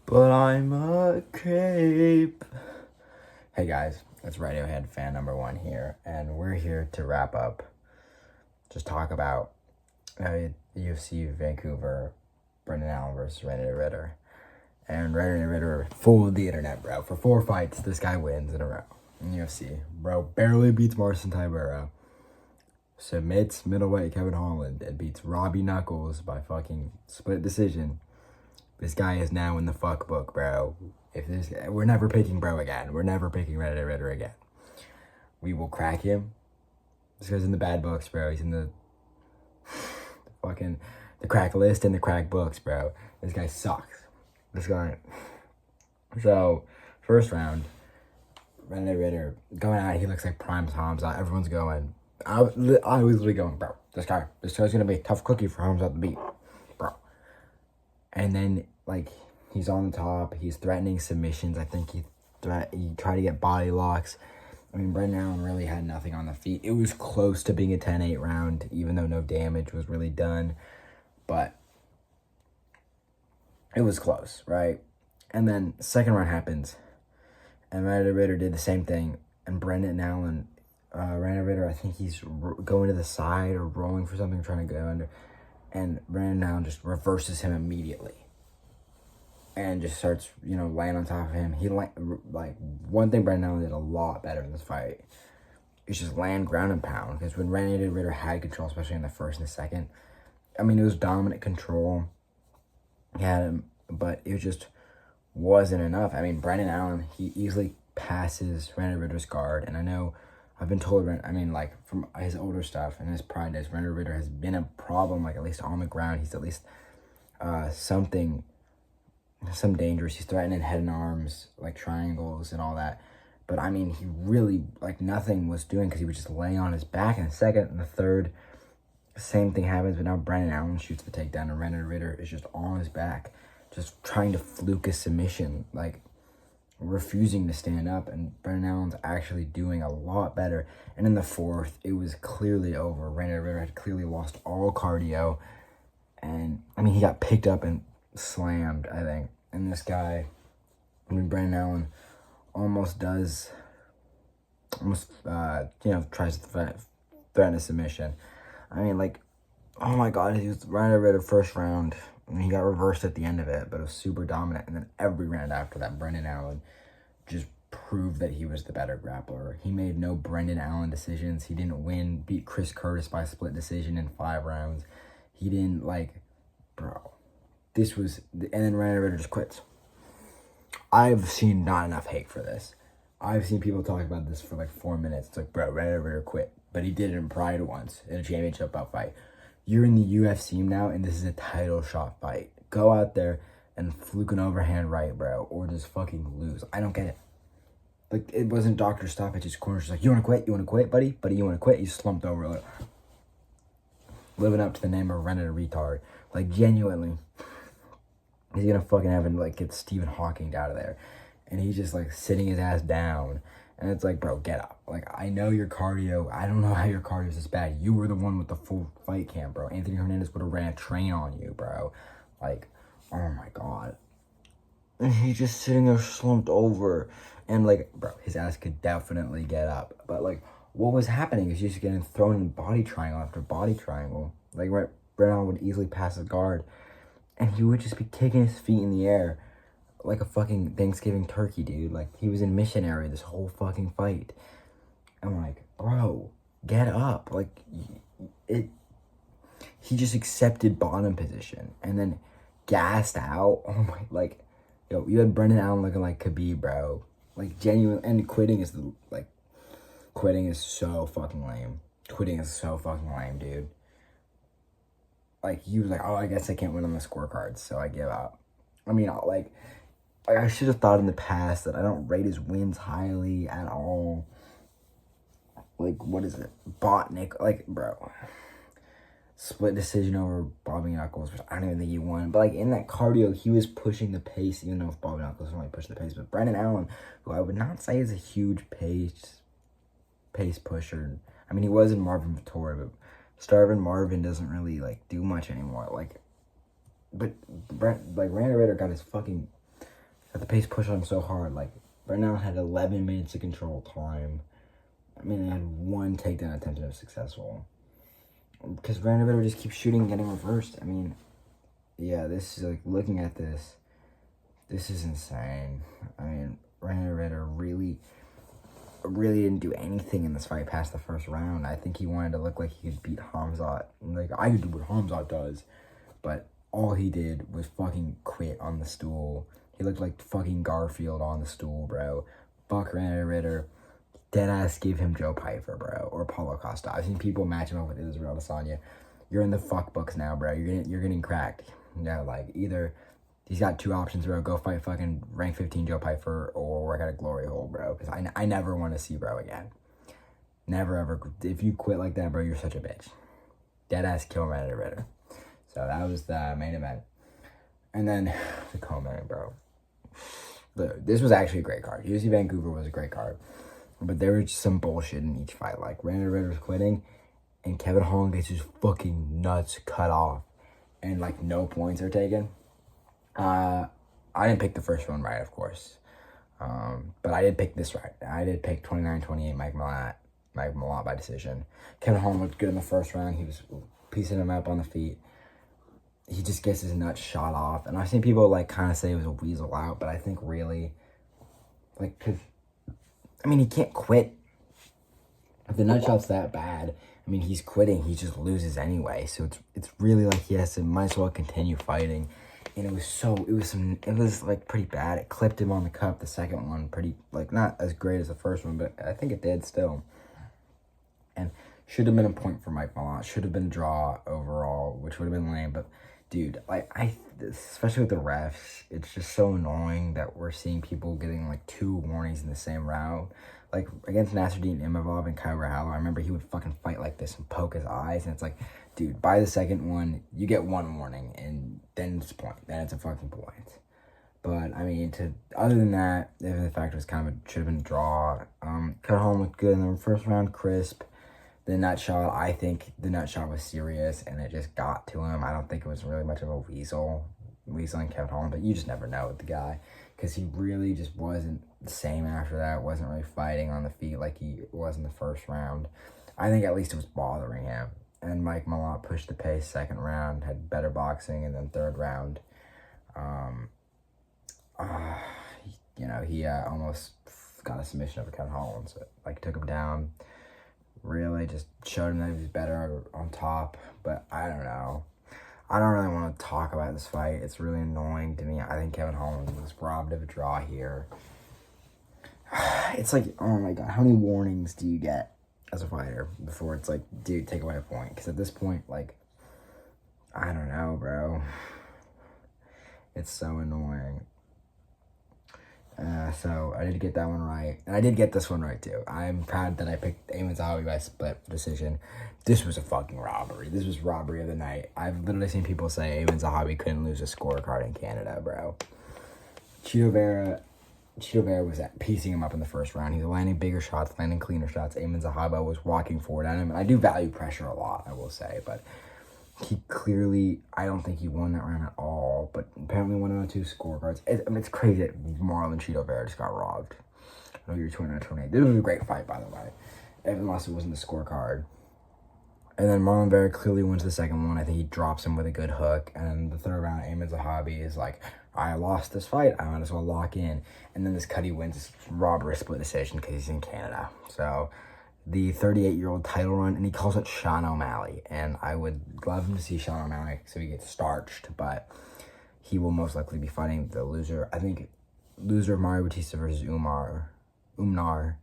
But I'm a creep. Hey guys, it's Radiohead fan number one here, and we're here to wrap up, just talk about UFC Vancouver, Brendan Allen versus Reiner de Ridder. And Reiner de Ridder fooled the internet, bro. For 4 fights, this guy wins in a row in UFC. Bro barely beats Marcin Tybura, submits middleweight Kevin Holland, and beats Robbie Knuckles by fucking split decision. This guy is now in the fuck book, bro. We're never picking bro again. We're never picking Reiner de Ridder again. We will crack him. This guy's in the bad books, bro. He's in the crack list and the crack books, bro. This guy sucks. This guy. So, first round, Reiner de Ridder going out. He looks like prime Hamza. Everyone's going. I was literally going, bro. This guy's gonna be a tough cookie for Hamza to beat, bro. And then, like, he's on the top. He's threatening submissions. I think he tried to get body locks. I mean, Brendan Allen really had nothing on the feet. It was close to being a 10-8 round, even though no damage was really done. But it was close, right? And then second round happens. And Reiner de Ridder did the same thing. And Brendan Allen, Reiner de Ridder, I think he's going to the side or rolling for something, trying to go under. And Brendan Allen just reverses him immediately. And just starts, laying on top of him. One thing Brendan Allen did a lot better in this fight is just land ground and pound. Because when Reiner de Ridder had control, especially in the first and the second, I mean, it was dominant control. He had him, but it just wasn't enough. I mean, Brendan Allen, he easily passes Reiner de Ridder's guard. And I know, I've been told, from his older stuff and his pride days, Reiner de Ridder has been a problem, at least on the ground. He's at least some dangerous. He's threatening head and arms, triangles and all that. But, I mean, he really, nothing was doing because he was just laying on his back. In the second and the third, same thing happens. But now Brendan Allen shoots the takedown, and Reiner de Ridder is just on his back, just trying to fluke a submission, refusing to stand up. And Brendan Allen's actually doing a lot better. And in the fourth, it was clearly over. Reiner de Ridder had clearly lost all cardio. And, I mean, he got picked up and slammed, I think. And this guy, Brendan Allen, tries to threaten a submission. I mean, oh my god, he was Reiner de Ridder first round. And he got reversed at the end of it, but it was super dominant. And then every round after that, Brendan Allen just proved that he was the better grappler. He made no Brendan Allen decisions. He didn't beat Chris Curtis by split decision in 5 rounds. He didn't, bro. This was, and then Reiner de Ridder just quits. I've seen not enough hate for this. I've seen people talk about this for 4 minutes. It's bro, Reiner de Ridder quit. But he did it in Pride once, in a championship bout fight. You're in the UFC now, and this is a title shot fight. Go out there and fluke an overhand right, bro, or just fucking lose. I don't get it. It wasn't Dr. Stoppage's corner. She's you want to quit? You want to quit, buddy? Buddy, you want to quit? He slumped over, living up to the name of Reiner de retard. Genuinely. He's gonna fucking have him, get Stephen Hawking out of there. And he's just, sitting his ass down. And it's bro, get up. I know your cardio. I don't know how your cardio is this bad. You were the one with the full fight camp, bro. Anthony Hernandez would have ran a train on you, bro. Oh my god. And he's just sitting there slumped over. And, bro, his ass could definitely get up. But, what was happening is he's just getting thrown in body triangle after body triangle. Brendan Allen would easily pass his guard. And he would just be kicking his feet in the air like a fucking Thanksgiving turkey, dude. He was in missionary this whole fucking fight. I'm bro, get up. He just accepted bottom position and then gassed out. Oh my, you had Brendan Allen looking like Khabib, bro. Genuine, and quitting is so fucking lame. Quitting is so fucking lame, dude. He was oh, I guess I can't win on the scorecards, so I give up. I mean, I should have thought in the past that I don't rate his wins highly at all. What is it? Botnick, bro. Split decision over Bobby Knuckles, which I don't even think he won. But, in that cardio, he was pushing the pace, even though Bobby Knuckles was only pushing the pace. But Brendan Allen, who I would not say is a huge pace pusher. I mean, he was in Marvin Vettori, but Starvin Marvin doesn't really, do much anymore. But Reiner de Ridder got his fucking But the pace pushed on him so hard. Like, Reiner had 11 minutes to control time. I mean, they had one takedown attempt that was successful. Because Reiner would just keep shooting and getting reversed. I mean, yeah, this is like, looking at this is insane. I mean, Reiner really didn't do anything in this fight past the first round. I think he wanted to look like he could beat Hamzat. Like, I could do what Hamzat does. But all he did was fucking quit on the stool. He looked like fucking Garfield on the stool, bro. Fuck Reiner. Deadass give him Joe Pyfer, bro. Or Paulo Costa. I've seen people match him up with Israel Adesanya. You're in the fuck books now, bro. You're getting cracked. You know, like, either he's got two options, bro. Go fight fucking rank 15 Joe Pyfer or work at a glory hole, bro. Because I never want to see bro again. Never, ever. If you quit like that, bro, you're such a bitch. Deadass kill Reiner. So that was the main event. And then the co-main, bro. This was actually a great card. UFC Vancouver was a great card. But there was some bullshit in each fight. Like, Reiner was quitting, and Kevin Holland gets his fucking nuts cut off. And, like, no points are taken. I didn't pick the first one right, of course. But I did pick this right. I did pick 29-28 Mike Malott by decision. Kevin Holland looked good in the first round. He was piecing him up on the feet. He just gets his nuts shot off. And I've seen people, like, kind of say it was a weasel out. But I think really, like, because, I mean, he can't quit. If the nut shot's that bad, I mean, he's quitting. He just loses anyway. So it's really like he has to, might as well continue fighting. And it was like pretty bad. It clipped him on the cup. The second one, pretty, like, not as great as the first one, but I think it did still. And should have been a point for Mike Malott. Should have been a draw overall, which would have been lame. But dude, like, especially with the refs, it's just so annoying that we're seeing people getting like 2 warnings in the same round. Like, against Nasruddin Imavov and Kyle Rahalo, I remember he would fucking fight like this and poke his eyes, and it's like, dude, by the second one, you get 1 warning, and then it's a point. Then it's a fucking point. But, I mean, other than that, the fact was kind of should have been a draw. Kevin Holland looked good in the first round, crisp. The nut shot, I think the nut shot was serious, and it just got to him. I don't think it was really much of a weasel on Kevin Holland, but you just never know with the guy, because he really just wasn't the same after that. Wasn't really fighting on the feet like he was in the first round. I think at least it was bothering him. And Mike Malott pushed the pace second round, had better boxing, and then third round, he almost got a submission over Kevin Holland. So, like, took him down. Really just showed him that he was better on top. But I don't know. I don't really want to talk about this fight. It's really annoying to me. I think Kevin Holland was robbed of a draw here. It's like, oh my God, how many warnings do you get as a fighter before it's like, dude, take away a point? Because at this point, like, I don't know, bro. It's so annoying. So I did get that one right. And I did get this one right, too. I'm proud that I picked Amin Zahawi by split decision. This was a fucking robbery. This was robbery of the night. I've literally seen people say Amin Zahawi couldn't lose a scorecard in Canada, bro. Chito Vera was piecing him up in the first round. He was landing bigger shots, landing cleaner shots. Amin Zahawi was walking forward at him. And I do value pressure a lot, I will say. But he clearly, I don't think he won that round at all. But apparently won on 2 scorecards. It's crazy that Marlon Chito Vera just got robbed. I know you're 29-28. This was a great fight, by the way. Unless it wasn't the scorecard. And then Marlon Vera clearly wins the second one. I think he drops him with a good hook. And the third round, Amin Zahawi is like, I lost this fight. I might as well lock in. And then this Cuddy wins this robbery split decision because he's in Canada. So the 38-year-old title run, and he calls it Sean O'Malley. And I would love him to see Sean O'Malley so he gets starched. But he will most likely be fighting the loser. I think loser of Mario Batista versus Umnar.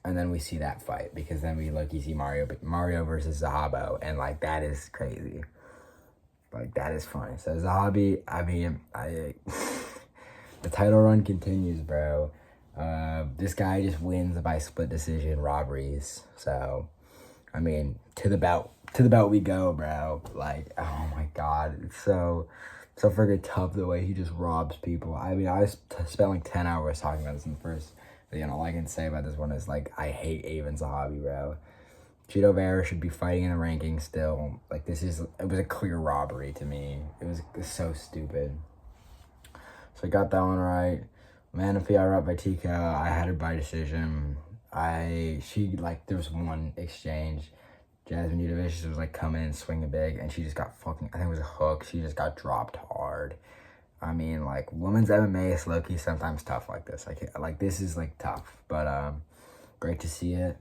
And then we see that fight, because then we see Mario versus Zahabo, and like, that is crazy. Like, that is funny. So Zahabi, I mean, the title run continues, bro. This guy just wins by split decision robberies. So, I mean, to the belt we go, bro. Like, oh my God, it's so freaking tough the way he just robs people. I mean, I spent like 10 hours talking about this in the first. All I can say about this one is, like, I hate Amin Zahawi, bro. Chito Vera should be fighting in the rankings still. Like, it was a clear robbery to me. It was so stupid. So I got that one right. Manafia up by TKO. I had her by decision. There was one exchange. Jasmine Udovicius was like coming and swinging big, and she just got fucking, I think it was a hook. She just got dropped hard. I mean, like, women's MMA is low-key sometimes tough like this. Like this is like tough, but great to see it.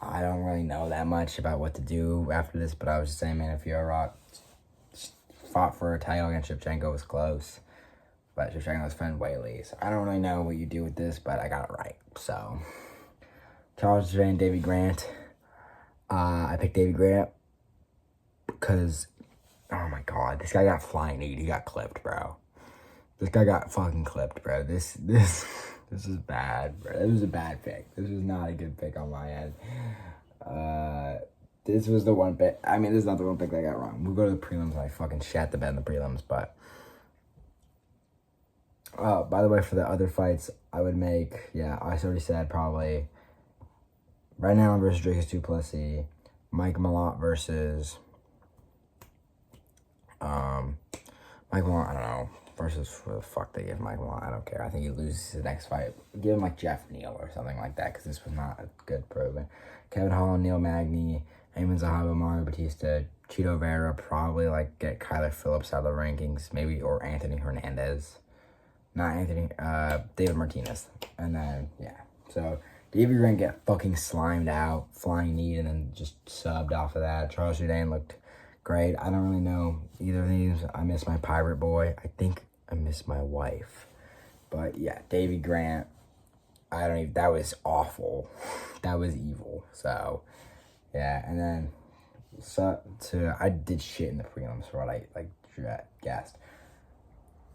I don't really know that much about what to do after this, but I was just saying, man, if Fiorot fought for a title against Shevchenko, was close. But Shevchenko's friend Whaley. So I don't really know what you do with this, but I got it right. So, Charles J and Davy Grant. I picked Davy Grant because, oh my god, this guy got flying knee. He got clipped, bro. This guy got fucking clipped, bro. This is bad, bro. This was a bad pick. This was not a good pick on my end. This was the one pick. I mean, this is not the one pick that I got wrong. We'll go to the prelims, and I fucking shat the bed in the prelims, but... by the way, for the other fights, I would make... Yeah, I already said probably... Reiner versus Dricus du Plessis. Mike Malott versus... Mike Malott, I don't know. Versus who the fuck they give Mike Malott. I don't care. I think he loses his next fight. Give him like Jeff Neal or something like that, because this was not a good proven. Kevin Hall, Neil Magny, Eamon Zahaba, Mario Batista, Cheeto Vera, probably like get Kyler Phillips out of the rankings, maybe, or Anthony Hernandez. Not Anthony, David Martinez. And then, yeah. So, Davey Grant get fucking slimed out, flying knee, and then just subbed off of that. Charles Jourdain looked great. I don't really know either of these. I miss my pirate boy. I think I miss my wife. But yeah, Davey Grant, that was awful. That was evil. So, yeah, and then, I did shit in the prelims for what I, guessed.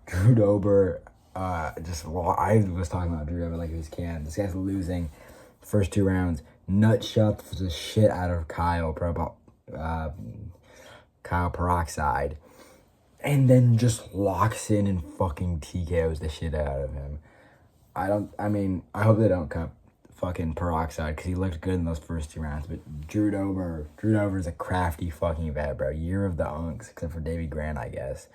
Drew Dober, I was talking about Drew Dober like he was can. This guy's losing first 2 rounds. Nut shot the shit out of Kyle Peroxide. And then just locks in and fucking TKOs the shit out of him. I hope they don't cut fucking Peroxide, because he looked good in those first 2 rounds. But Drew Dober is a crafty fucking vet, bro. Year of the Unks, except for Davey Grant, I guess.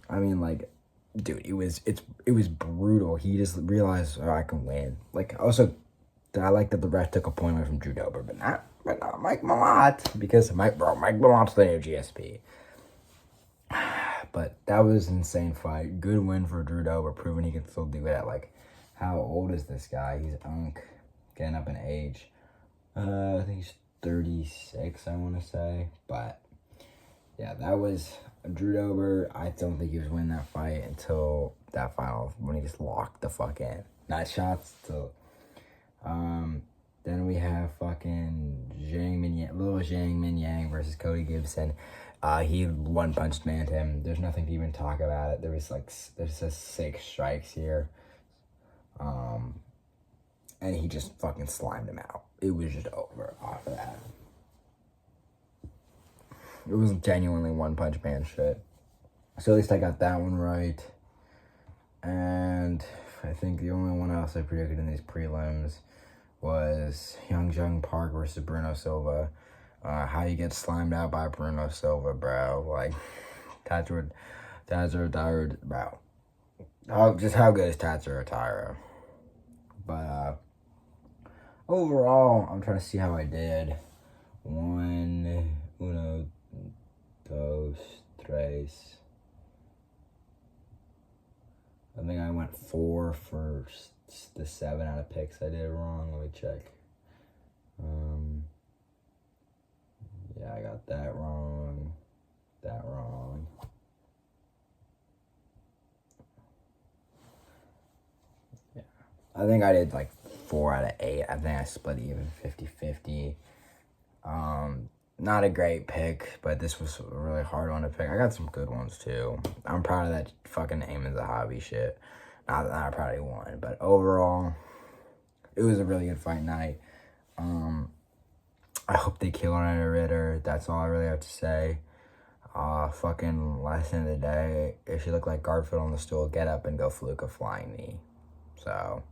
I mean, like, dude, it was brutal. He just realized, I can win. Like, also, I like that the ref took a point away from Drew Dober, but not Mike Malott, because Mike Malott's the new GSP. But that was an insane fight. Good win for Drew Dober, proving he can still do it at, like, how old is this guy? He's getting up in age. I think he's 36, I want to say. But, yeah, that was Drew Dober. I don't think he was winning that fight until that final, when he just locked the fuck in. Nut shots to... Then we have fucking little Zhang Minyang versus Cody Gibson. He one-punched manned him. There's nothing to even talk about it. There's just 6 strikes here. And he just fucking slimed him out. It was just over off of that. It was genuinely one-punch man shit. So at least I got that one right. And I think the only one else I predicted in these prelims was Hyung Park versus Bruno Silva. How you get slimed out by Bruno Silva, bro. Like, Tatsuro Taira, bro. How good is Tatsuro Taira? But, overall, I'm trying to see how I did. 1, 2, 3. I think I went 4 for the 7 out of picks I did wrong. Let me check. Yeah, I got that wrong. That wrong. Yeah. I think I did like 4 out of 8. I think I split even 50-50. Not a great pick, but this was a really hard one to pick. I got some good ones too. I'm proud of that fucking Eamon Zahabi shit. Not that I probably won, but overall, it was a really good fight night. I hope they kill Reiner Ritter. That's all I really have to say. Fucking lesson of the day. If you look like Garfield on the stool, get up and go fluke a flying knee. So...